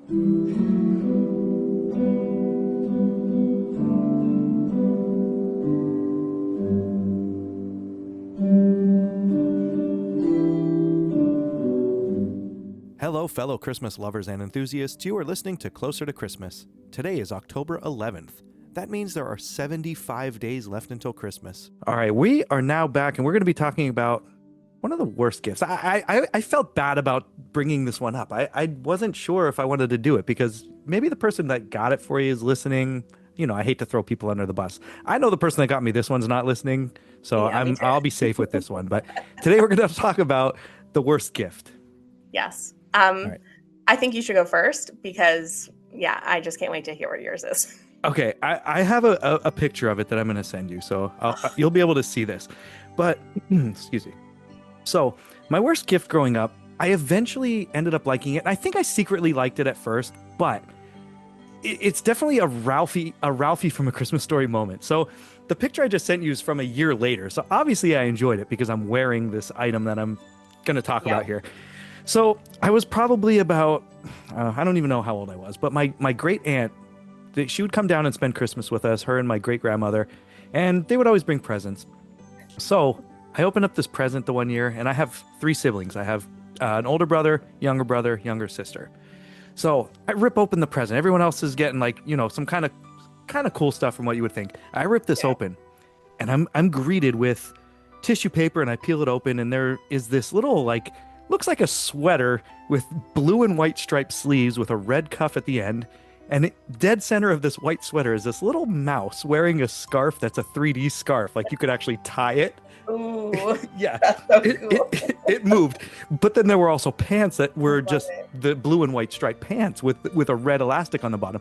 Hello, fellow Christmas lovers and enthusiasts. You are listening to Closer to Christmas. Today is October 11th. That means there are 75 days left until Christmas. All right, we are now back, and we're going to be talking about one of the worst gifts. I felt bad about bringing this one up. I wasn't sure if I wanted to do it because maybe the person that got it for you is listening. You know, I hate to throw people under the bus. I know the person that got me this one's not listening, so Yeah, me too. I'll be safe with this one. But today we're going to talk about the worst gift. Yes. right. I think you should go first because, yeah, I just can't wait to hear what yours is. Okay, I have a picture of it that I'm going to send you, so you'll be able to see this. But, excuse me. So, my worst gift growing up, I eventually ended up liking it. I think I secretly liked it at first, but it's definitely a Ralphie from A Christmas Story moment. So, the picture I just sent you is from a year later. So, obviously I enjoyed it because I'm wearing this item that I'm going to talk about here. So, I was probably about, I don't even know how old I was, but my great aunt, she would come down and spend Christmas with us, her and my great grandmother, and they would always bring presents. So I opened up this present the one year, and I have 3 siblings. I have an older brother, younger sister. So I rip open the present. Everyone else is getting some kind of cool stuff from what you would think. I rip this open, and I'm greeted with tissue paper, and I peel it open, and there is this little looks like a sweater with blue and white striped sleeves with a red cuff at the end. And dead center of this white sweater is this little mouse wearing a scarf that's a 3D scarf. Like you could actually tie it. Ooh, yeah, that's so cool. it moved. But then there were also pants that were just the blue and white striped pants with a red elastic on the bottom.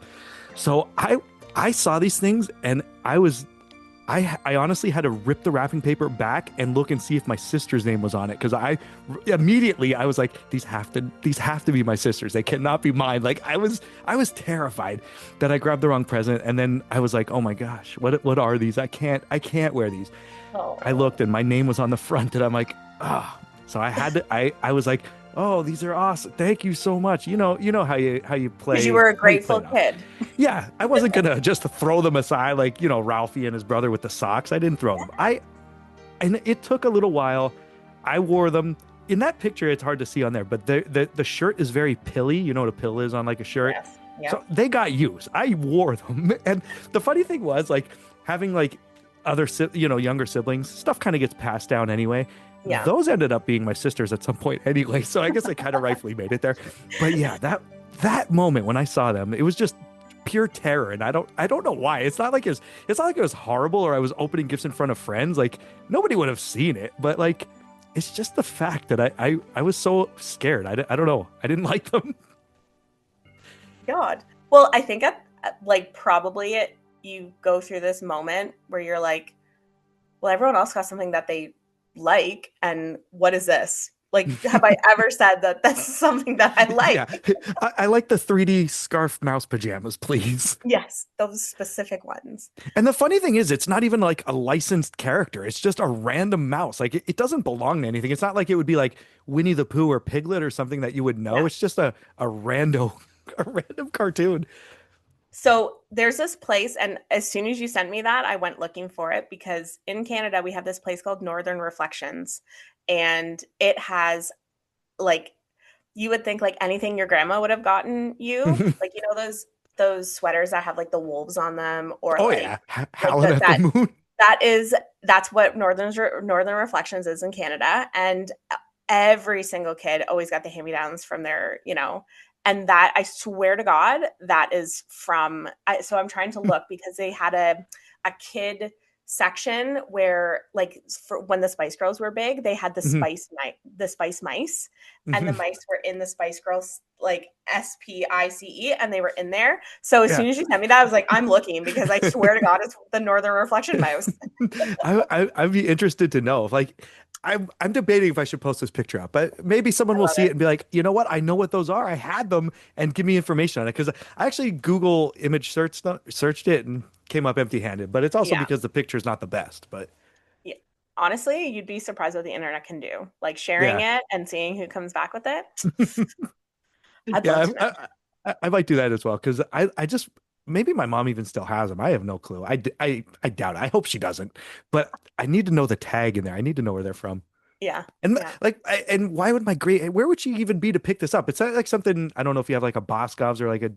So I saw these things and I honestly had to rip the wrapping paper back and look and see if my sister's name was on it because I was like, these have to be my sister's. They cannot be mine. Like I was terrified that I grabbed the wrong present, and then I was like, oh my gosh, what are these? I can't wear these. Oh. I looked and my name was on the front, and I'm like, ah. Oh. So I had to. I was like, oh, these are awesome. Thank you so much. You know how you play. Because you were a grateful kid. Yeah, I wasn't gonna just throw them aside like Ralphie and his brother with the socks. I didn't throw them. And it took a little while. I wore them. In that picture, it's hard to see on there, but the shirt is very pilly. You know what a pill is on like a shirt. Yes. Yeah. So they got used. I wore them, and the funny thing was having other younger siblings. Stuff kind of gets passed down anyway. Yeah. Those ended up being my sisters at some point anyway, so I guess I kind of rightfully made it there. But yeah, that moment when I saw them, it was just pure terror, and I don't know why. It's not like it was horrible or I was opening gifts in front of friends. Like nobody would have seen it, but it's just the fact that I was so scared. I don't know. I didn't like them. God. Well, I think you go through this moment where you're like, well, everyone else got something that they like, and what is this? Like, have I ever said that that's something that I like? Yeah. I like the 3D scarf mouse pajamas, please. Yes, those specific ones. And the funny thing is, it's not even like a licensed character. It's just a random mouse. Like it doesn't belong to anything. It's not like it would be like Winnie the Pooh or Piglet or something that you would know. Yeah. It's just a random cartoon. So there's this place, and as soon as you sent me that, I went looking for it because in Canada, we have this place called Northern Reflections, and it has you would think anything your grandma would have gotten you, those sweaters that have the wolves on them, or Howling at the Moon. That's what Northern Reflections is in Canada, and every single kid always got the hand-me-downs from their, and that, I swear to God, that is from, so I'm trying to look because they had a kid section where for when the Spice Girls were big, they had the Spice Mice, and the mice were in the Spice Girls, SPICE, and they were in there. So as soon as you sent me that, I was like, I'm looking because I swear to God, it's the Northern Reflection mouse. I'd be interested to know if I'm debating if I should post this picture up, but maybe someone will see it and be like, you know what? I know what those are. I had them, and give me information on it. Because I actually Google image searched it and came up empty-handed, but it's also because the picture is not the best. But yeah, honestly, you'd be surprised what the internet can do. Sharing it and seeing who comes back with it. I might do that as well because I just maybe my mom even still has them. I have no clue. I doubt it. I hope she doesn't. But I need to know the tag in there. I need to know where they're from. Yeah. And Yeah. and why would my great where would she even be to pick this up? It's not like something I don't know if you have like a Boscov's or like a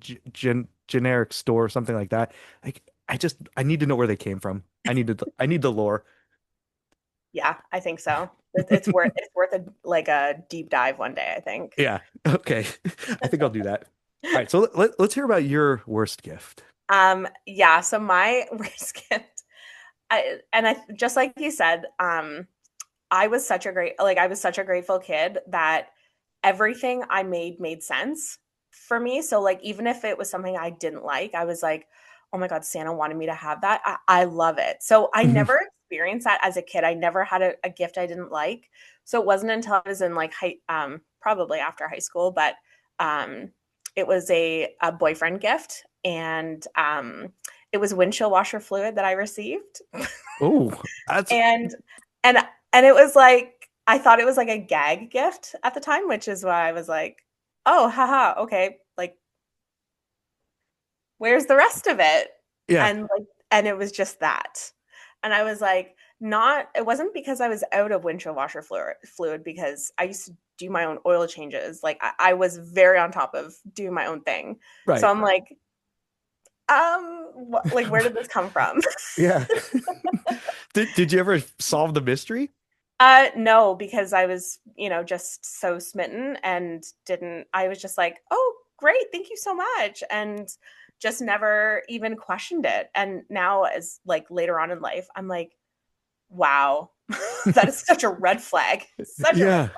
generic store or something like that. Like I need to know where they came from. I need the lore. Yeah, I think so. It's worth a like a deep dive one day, I think. Yeah. Okay. I think I'll do that. All right. So let's hear about your worst gift. Yeah, so my worst gift, I just like you said, I was such a grateful kid that everything I made sense for me. So like even if it was something I didn't like, I was like, oh my God, Santa wanted me to have that. I love it. So I Mhm. never experienced that as a kid. I never had a gift I didn't like. So it wasn't until I was in like probably after high school, but um it was a boyfriend gift, and it was windshield washer fluid that I received. Oh, that's and and and it was like I thought it was like a gag gift at the time, which is why I was like, "Oh, haha, okay, like where's the rest of it?" yeah. And it was just that. And I was like, not it wasn't because I was out of windshield washer fluid because I used to do my own oil changes. Like I was very on top of doing my own thing. So Right. I'm like, like where did this come from? Yeah. Did you ever solve the mystery? No, because I was, just so smitten and didn't, I was just like, oh, great, thank you so much. And just never even questioned it. And now, as like later on in life, I'm like, wow, that is such a red flag. Such a red Yeah.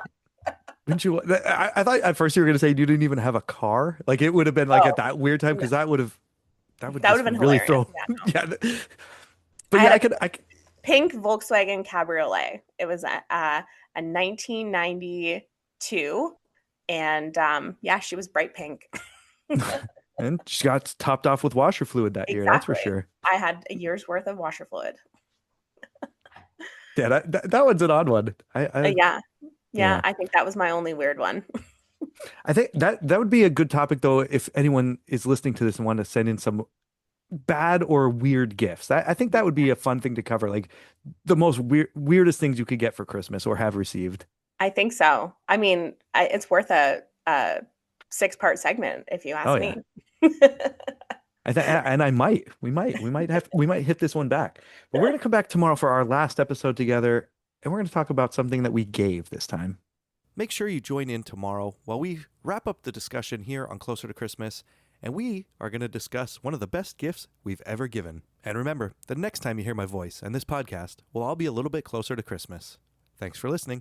Didn't you? I thought at first you were going to say you didn't even have a car. Like it would have been like flag. at Oh, that weird time no, because that would that would just have been really hilarious. throw. Yeah, no. Yeah. But I yeah, had a I could pink Volkswagen Cabriolet. It was a 1992. And yeah, she was bright pink. and she got topped off with washer fluid that year. That's for Exactly. sure. I had a year's worth of washer fluid. Yeah, that one's an odd one. Yeah. Yeah, Yeah. I think that was my only weird one. I think that would be a good topic though if anyone is listening to this and want to send in some bad or weird gifts. I think that would be a fun thing to cover, like the most weirdest things you could get for Christmas or have received. I think so. I mean, it's worth a six-part segment if you Oh ask yeah. me. I think, and we might hit this one back. But we're gonna come back tomorrow for our last episode together, and we're gonna talk about something that we gave this time. Make sure you join in tomorrow while we wrap up the discussion here on Closer to Christmas, and we are going to discuss one of the best gifts we've ever given. And remember, the next time you hear my voice and this podcast, we'll all be a little bit closer to Christmas. Thanks for listening.